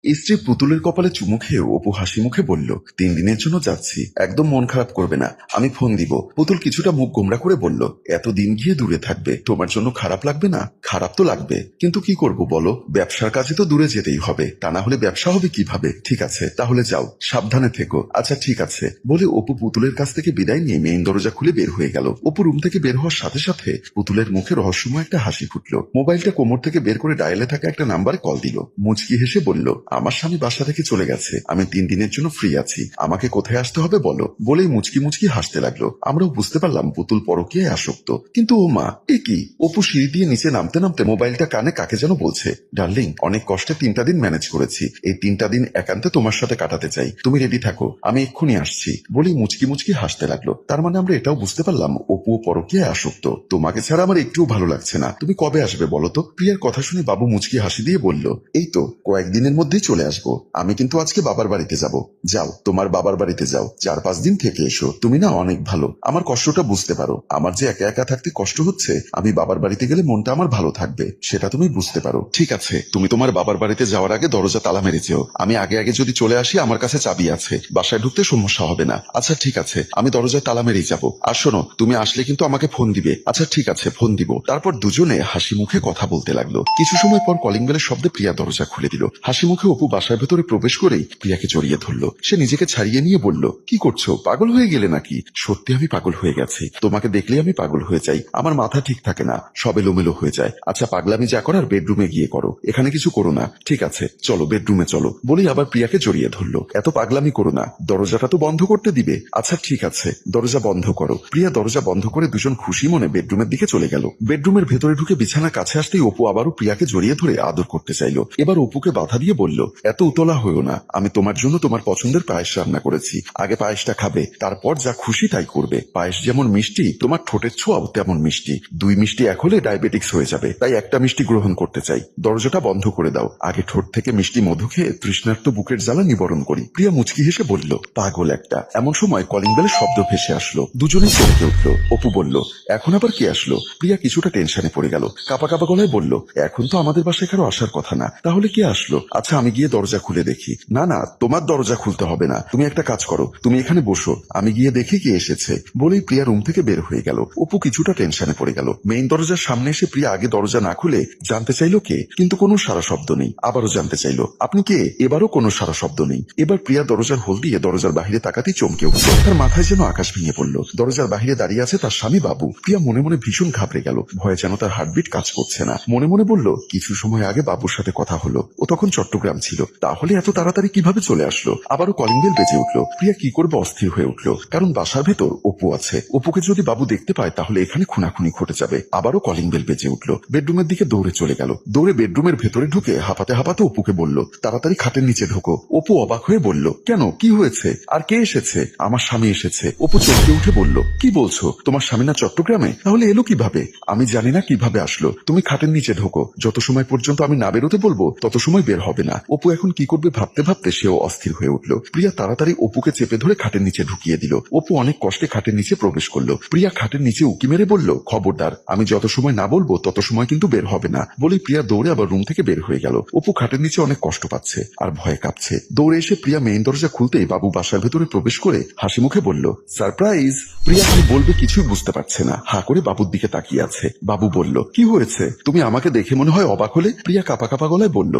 স্ত্রী পুতুলের কপালে চুমু খেয়ে অপু হাসি মুখে বলল, 3 দিনের জন্য যাচ্ছি, একদম মন খারাপ করবে না, আমি ফোন দিব। পুতুল কিছুটা মুখ গোমরা করে বলল, এতদিন গিয়ে দূরে থাকবে, তোমার জন্য খারাপ লাগবে না? খারাপ তো লাগবে, কিন্তু কি করব বলো, ব্যবসার কাজে তো দূরে যেতেই হবে, তা না হলে ব্যবসা হবে কিভাবে? ঠিক আছে তাহলে যাও, সাবধানে থেকো। আচ্ছা ঠিক আছে বলে অপু পুতুলের কাছ থেকে বিদায় নিয়ে মেইন দরজা খুলে বের হয়ে গেল। অপু রুম থেকে বের হওয়ার সাথে সাথে পুতুলের মুখে রহস্যময় একটা হাসি ফুটলো। মোবাইলটা কোমর থেকে বের করে ডায়ালে থাকা একটা নাম্বারে কল দিল। মুচকি হেসে বলল, আমার স্বামী বাসা থেকে চলে গেছে, আমি 3 দিনের জন্য ফ্রি আছি, আমাকে কোথায় আসতে হবে বলো। বলেই মুচকি মুচকি হাসতে লাগলো। আমরাও বুঝতে পারলাম পুতুল পরকীয়ায় আসক্ত। কিন্তু ও মা, এ কি? অপু সিঁড়ি দিয়ে নিচে নামতে নামতে মোবাইলটা কানে কাকে যেন বলছে, ডার্লিং অনেক কষ্টে 3টা দিন ম্যানেজ করেছি, এই 3টা দিন একান্তে তোমার সাথে কাটাতে চাই, তুমি রেডি থাকো, আমি এক্ষুনি আসছি। বলেই মুচকি মুচকি হাসতে লাগলো। তার মানে আমরা এটাও বুঝতে পারলাম অপু পরকীয়ায় আসক্ত। তোমাকে ছাড়া আমার একটুও ভালো লাগছে না, তুমি কবে আসবে বলো তো? প্রিয়ার কথা শুনে বাবু মুচকি হাসি দিয়ে বলল, এই তো কয়েকদিনের মধ্যেই চলে আসবো, আমি কিন্তু আজকে বাবার বাড়িতে যাব। যাও তোমার বাবার বাড়িতে যাও, 4-5 দিন থেকে এসো, তুমি না অনেক ভালো, আমার কষ্টটা বুঝতে পারো, আমার যে একা একা থাকতে কষ্ট হচ্ছে, আমি বাবার বাড়িতে গেলে মনটা আমার ভালো থাকবে, সেটা তুমি বুঝতে পারো। ঠিক আছে, তুমি তোমার বাবার বাড়িতে যাওয়ার আগে দরজা তালা মেরে যেও, আমি আগে আগে যদি চলে আসি আমার কাছে চাবি আছে, বাসায় ঢুকতে সমস্যা হবে না। আচ্ছা ঠিক আছে, আমি দরজায় তালা মেরেই যাবো। আর শোনো, তুমি আসলে কিন্তু আমাকে ফোন দিবে। আচ্ছা ঠিক আছে, ফোন দিব। তারপর দুজনে হাসি মুখে কথা বলতে লাগলো। কিছু সময় পর কলিং বেলের শব্দে প্রিয়া দরজা খুলে দিল। হাসি মুখে অপু বাসার ভেতরে প্রবেশ করেই প্রিয়াকে জড়িয়ে ধরলো। সে নিজেকে ছাড়িয়ে নিয়ে বলল, কি করছো, পাগল হয়ে গেলে নাকি? সত্যি আমি পাগল হয়ে গেছি, তোমাকে দেখলেই আমি পাগল হয়ে যাই, আমার মাথা ঠিক থাকে না, সব এলোমেলো হয়ে যায়। আচ্ছা পাগলামি যা করার বেডরুমে গিয়ে করো, এখানে কিছু করো না। ঠিক আছে চলো বেডরুমে চলো। বলেই আবার প্রিয়াকে জড়িয়ে ধরলো। এত পাগলামি করো না, দরজাটা তো বন্ধ করতে দিবে। আচ্ছা ঠিক আছে, দরজা বন্ধ করো। প্রিয়া দরজা বন্ধ করে দুজন খুশি মনে বেডরুমের দিকে চলে গেল। বেডরুমের ভেতরে ঢুকে বিছানা কাছে আসতেই অপু আবারও প্রিয়াকে জড়িয়ে ধরে আদর করতে চাইলো। এবার অপুকে বাধা দিয়ে বলল, এত উতলা হইও না, আমি তোমার জন্য তোমার পছন্দের পায়েস রান্না করেছি, আগে পায়েসটা খাবে, তারপর যা খুশি তাই করবে। পায়েস যেমন মিষ্টি, তোমার ঠোঁটের ছোঁয়াও তেমন মিষ্টি, 2 মিষ্টি এক হলে ডায়াবেটিক্স হয়ে যাবে, তাই একটা মিষ্টি গ্রহণ করতে চাই, দরজাটা বন্ধ করে দাও, আগে ঠোঁট থেকে মিষ্টি মধু খেয়ে তৃষ্ণার্ত বুকের জ্বালা নিবারণ করি। প্রিয়া মুচকি হেসে বলল, পাগল একটা। এমন সময় কলিং বেলের শব্দ ভেসে আসলো। দুজনেই চমকে উঠলো। অপু বলল, এখন আবার কে আসলো? প্রিয়া কিছুটা টেনশনে পড়ে গেল। কাপা কাপা গলায় বলল, এখন তো আমাদের বাসায় কারো আসার কথা না, তাহলে কে আসলো? আচ্ছা আমি গিয়ে দরজা খুলে দেখি। না না, তোমার দরজা খুলতে হবে না, তুমি একটা কাজ করো, তুমি এখানে বসো, আমি গিয়ে দেখি কে এসেছে। বলেই প্রিয়া রুম থেকে বের হয়ে গেল। অপু কিছুটা টেনশনে পড়ে গেল। মেইন দরজার সামনে এসে প্রিয়া আগে দরজা না খুলে জানতে চাইলো কে, কিন্তু কোনো সারা শব্দ নেই। আবারও জানতে চাইলো, আপনি কে? এবারও কোনো সারা শব্দ নেই। এবার প্রিয়া দরজার হোল দিয়ে দরজার বাহিরে তাকাতেই চমকে উঠল। তার মাথায় যেন আকাশ ভেঙে পড়ল। দরজার বাহিরে দাঁড়িয়ে আছে তার স্বামী বাবু। প্রিয়া মনে মনে ভীষণ ঘাবড়ে গেল। ভয়ে যেন তার হার্টবিট কাজ করছে না। মনে মনে বলল, কিছু সময় আগে বাবুর সাথে কথা হলো, ও তখন চট্টগ্রাম ছিল, তাহলে এত তাড়াতাড়ি কিভাবে চলে আসলো? আবারও কলিং বেল বেজে উঠলো। প্রিয়া কি করবে অস্থির হয়ে উঠলো, কারণ বাসার ভেতর অপু আছে। অপুকে যদি বাবু দেখতে পায় তাহলে এখানে খুনাখুনি ঘটে যাবে। আবারও কলিং বেল বেজে উঠলো। বেডরুমের দিকে দৌড়ে চলে গেল। দৌড়ে বেডরুমের ভেতরে ঢুকে হাঁপাতে হাঁপাতে অপুকে বলল, তাড়াতাড়ি খাটের নিচে ঢোকো। অপু অবাক হয়ে বলল, কেন, কি হয়েছে? আর কে এসেছে? আমার স্বামী এসেছে। অপু চমকে উঠে বলল, কি বলছো, তোমার স্বামী না চট্টগ্রামে? তাহলে এলো কিভাবে? আমি জানি না কিভাবে আসলো, তুমি খাটের নিচে ঢোকো, যত সময় পর্যন্ত আমি না বেরোতে বলবো তত সময় বের হবে না। অপু এখন কি করবে ভাবতে ভাবতে সেও অস্থির হয়ে উঠল। প্রিয়া তাড়াতাড়ি অপুকে চেপে ধরে খাটের নিচে ঢুকিয়ে দিল। অপু অনেক কষ্টে খাটের নিচে প্রবেশ করলো। প্রিয়া খাটের নিচে উকি মেরে বলল, খবরদার, আমি যত সময় না বলবো তত সময় কিন্তু বের হবে না। বলেই প্রিয়া দৌড়ে আবার রুম থেকে বের হয়ে গেল। অপু খাটের নিচে অনেক কষ্ট পাচ্ছে আর ভয়ে কাঁপছে। দৌড়ে এসে প্রিয়া মেইন দরজা খুলতেই বাবু বাসার ভেতরে প্রবেশ করে হাসি মুখে বলল, সারপ্রাইজ। প্রিয়া কি বলবে কিছুই বুঝতে পারছে না, হা করে বাবুর দিকে তাকিয়ে আছে। বাবু বলল, কি হয়েছে, তুমি আমাকে দেখে মনে হয় অবাক হলে? প্রিয়া কাপা কাপা গলায় বলল,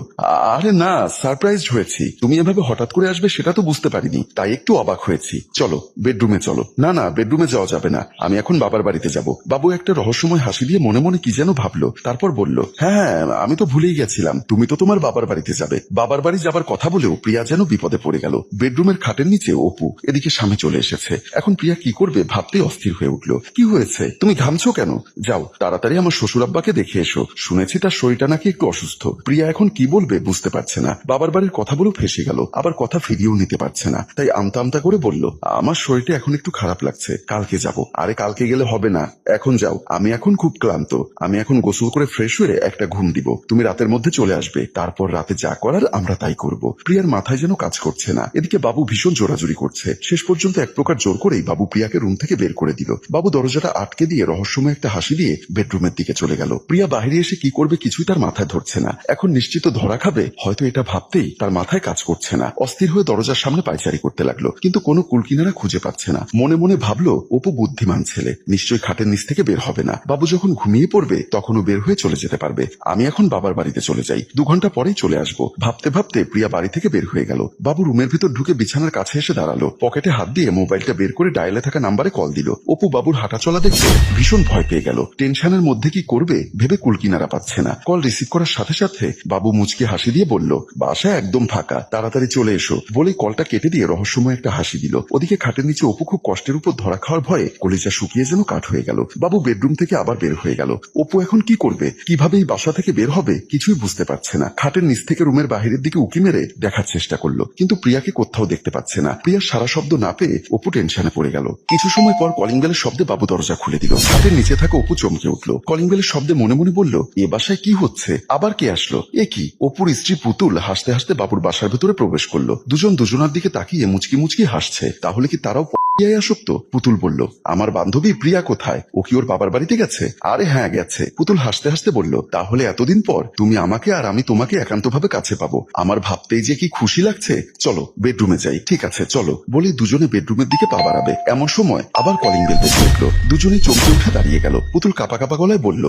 আরে না, সারপ্রাইজ হয়েছি, তুমি এভাবে হঠাৎ করে আসবে সেটা তো বুঝতে পারিনি, তাই একটু অবাক হয়েছি। চলো বেডরুমে চলো। না না, বেডরুমে যাওয়া যাবে না, আমি এখন বাবার বাড়িতে যাব। বাবু একটা রহস্যময় হাসি দিয়ে মনে মনে কি যেন ভাবলো, তারপর বলল, হ্যাঁ আমি তো ভুলেই গেছিলাম, তুমি তো তোমার বাবার বাড়িতে যাবে। বাবার বাড়ি যাবার কথা বলেও প্রিয়া যেন বিপদে পড়ে গেল। বেডরুমের খাটের নিচে অপু, এদিকে স্বামী চলে এসেছে। এখন প্রিয়া কি করবে ভাবতেই অস্থির হয়ে উঠল। কি হয়েছে, তুমি ঘামছো কেন? যাও তাড়াতাড়ি আমার শ্বশুর আব্বাকে দেখে এসো, শুনেছি তার শরীরটা নাকি একটু অসুস্থ। প্রিয়া এখন কি বলবে বুঝতে পারছে না। বাবার বাড়ির কথা বলেও ফেসে গেল, আবার কথা ফিরিয়েও নিতে পারছে না, তাই আমতা আমতা করে বলল, আমার শরীরটা এখন একটু খারাপ লাগছে, কালকে যাব। আরে কালকে গেলে হবে না, এখন যাও, আমি এখন খুব ক্লান্ত, আমি এখন গোসল করে ফ্রেশ হয়ে একটা ঘুম দিব, তুমি রাতের মধ্যে চলে আসবে, তারপর রাতে যা করার আমরা তাই করব। প্রিয়ার মাথায় যেন কাজ করছে না। এদিকে বাবু ভীষণ জোরাজুরি করছে। শেষ পর্যন্ত এক প্রকার জোর করেই বাবু প্রিয়াকে রুম থেকে বের করে দিল। বাবু দরজাটা আটকে দিয়ে রহস্যময় একটা হাসি দিয়ে বেডরুমের দিকে চলে গেল। প্রিয়া বাইরে এসে কি করবে কিছুই তার মাথায় ধরছে না। এখন নিশ্চিত ধরা খাবে, হয়তো এটা ভাবতেই তার মাথায় কাজ করছে না। অস্থির হয়ে দরজার সামনে পায়চারি করতে লাগলো, কিন্তু কোনো কুলকিনারা খুঁজে পাচ্ছে না। মনে মনে ভাবলো অপু বুদ্ধিমান ছেলে, নিশ্চয়ই খাটের নিচ থেকে বের হবে না। বাবু যখন ঘুমিয়ে পড়বে তখনও বের হয়ে চলে যেতে পারবে। আমি এখন বাবার বাড়িতে চলে যাই, 2 ঘন্টা পরেই চলে আসবো। ভাবতে ভাবতে প্রিয়া বাড়ি থেকে বের হয়ে গেল। বাবু রুমের ভিতর ঢুকে বিছানার কাছে এসে দাঁড়ালো, পকেটে হাত দিয়ে মোবাইলটা বের করে ডায়ালে থাকা নাম্বারে কল দিল। অপু বাবুর হাঁটাচলা দেখে ভীষণ ভয় পেয়ে গেল। টেনশনের মধ্যে কি করবে ভেবে কুলকিনারা পাচ্ছে না। কল রিসিভ করার সাথে সাথে বাবু মুচকি হাসি দিয়ে বলল, বাসা একদম ফাঁকা, তাড়াতাড়ি চলে এসো। বলেই কলটা কেটে দিয়ে রহস্যময় একটা হাসি দিল। ওদিকে খাটের নিচে অপু খুব কষ্টের উপর ধরা খাওয়ার ভয়ে কলিজা শুকিয়ে যেন কাঠ হয়ে গেল। বাবু বেডরুম থেকে আবার বের হয়ে গেল। অপু এখন কি করবে, কিভাবে এই বাসা থেকে বের হবে কিছুই বুঝতে পারছে না। খাটের নিচ থেকে রুমের বাহিরের দিকে উকি মেরে দেখার চেষ্টা করলো, কিন্তু প্রিয়াকে কোথাও দেখতে পাচ্ছে না। প্রিয়ার সারা শব্দ না পেয়ে অপু টেনশনে পড়ে গেল। কিছু সময় পর কলিং বেলের শব্দে বাবু দরজা খুলে দিল। খাটের নিচে থাকা অপু চমকে উঠলো। কলিং বেলের শব্দে মনে মনে বলল, এ বাসায় কি হচ্ছে, আবার কে আসলো? এ কি? অপুর স্ত্রী পুতুল হাসতে হাসতে বাবুর বাসার ভেতরে প্রবেশ করলো। দুজন দুজনার দিকে তাকিয়ে মুচকি মুচকি হাসছে। তাহলে কি তারাও প্রিয়ায় আসক্ত? পুতুল বলল, আমার বান্ধবী প্রিয়া কোথায়? ও কি ওর বাবার বাড়িতে গেছে? আরে হ্যাঁ গেছে। পুতুল হাসতে হাসতে বলল, তাহলে এতদিন পর তুমি আমাকে আর আমি তোমাকে একান্তভাবে কাছে পাবো। আমার ভাবতেই যে কি খুশি লাগছে। চলো বেডরুমে যাই। ঠিক আছে চলো, বলে দুজনে বেডরুমের দিকে পা বাড়াবে। এমন সময় আবার কলিং বেল বেজে উঠলো। দুজনেই চমকে উঠে দাঁড়িয়ে গেল। পুতুল কাপা কাপা গলায় বলল,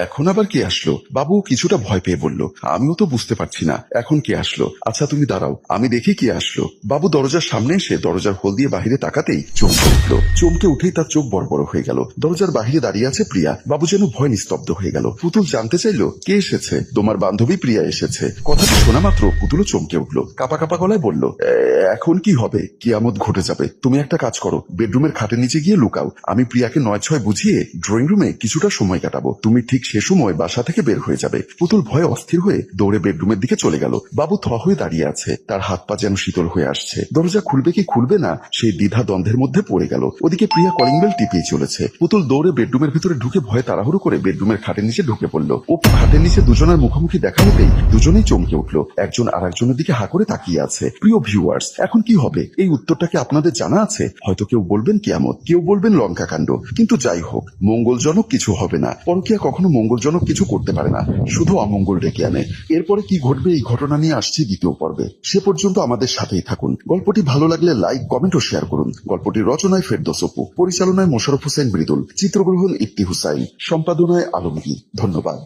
এখন আবার কে আসলো? বাবু কিছুটা ভয় পেয়ে বলল, আমিও তো বুঝতে পারছি না এখন কে আসলো। আচ্ছা তুমি দাঁড়াও, আমি দেখি কে আসলো। বাবু দরজার সামনে এসে দরজার হোল দিয়ে বাহিরে তাকাতেই চমকে উঠলো। চমকে উঠেই তার চোখ বড় বড় হয়ে গেল। দরজার বাহিরে দাঁড়িয়ে আছে প্রিয়া। বাবু যেন ভয় নিস্তব্ধ হয়ে গেল। পুতুল জানতে চাইলো, কে এসেছে? তোমার বান্ধবী প্রিয়া এসেছে। কথাটি শোনা মাত্র পুতুলও চমকে উঠলো। কাপা কাপা গলায় বলল, এখন কি হবে? কিয়ামত ঘটে যাবে। তুমি একটা কাজ করো, বেডরুমের খাটের নিচে গিয়ে লুকাও। আমি প্রিয়াকে 9-6 বুঝিয়ে ড্রয়িং রুমে কিছুটা সময় কাটাবো। তুমি ঠিক সে সময় বাসা থেকে বের হয়ে যাবে। পুতুল ভয়ে অস্থির হয়ে দৌড়ে বেডরুমের দিকে চলে গেল। বাবু থ হয়ে দাঁড়িয়ে আছে, তার হাত পা যেন শীতল হয়ে আসছে। দরজা খুলবে কি খুলবে না সেই দ্বিধা দ্বন্দ্বের মধ্যে পড়ে গেল। ওদিকে প্রিয়া কলিং বেল টিপিয়ে চলেছে। পুতুল দৌড়ে বেডরুমের ভিতরে ঢুকে ভয়ে তাড়াহুড়ো করে বেডরুমের খাটের নিচে ঢুকে পড়লো। অপু খাটের নিচে দুজনের মুখোমুখি দেখা হতেই দুজনেই চমকে উঠলো। একজন আর একজনের দিকে হা করে তাকিয়ে আছে। প্রিয় ভিউয়ার্স, এখন কি হবে এই উত্তরটা কি আপনাদের জানা আছে? হয়তো কেউ বলবেন কিয়ামত, কেউ বলবেন লঙ্কা কাণ্ড, কিন্তু যাই হোক মঙ্গলজনক কিছু হবে না। পরকীয়া কখনো মঙ্গলজনক কিছু করতে পারে না, শুধু অমঙ্গল ডেকে আনে। এরপরে কি ঘটবে এই ঘটনা নিয়ে আসছে দ্বিতীয় পর্বে। সে পর্যন্ত আমাদের সাথেই থাকুন। গল্পটি ভালো লাগলে লাইক কমেন্ট ও শেয়ার করুন। গল্পটির রচনায় ফেরদৌস অপু, পরিচালনায় মোশাররফ হোসেন মৃদুল, চিত্রগ্রহণ ইফতি হুসাইন, সম্পাদনায় আলমগীর। ধন্যবাদ।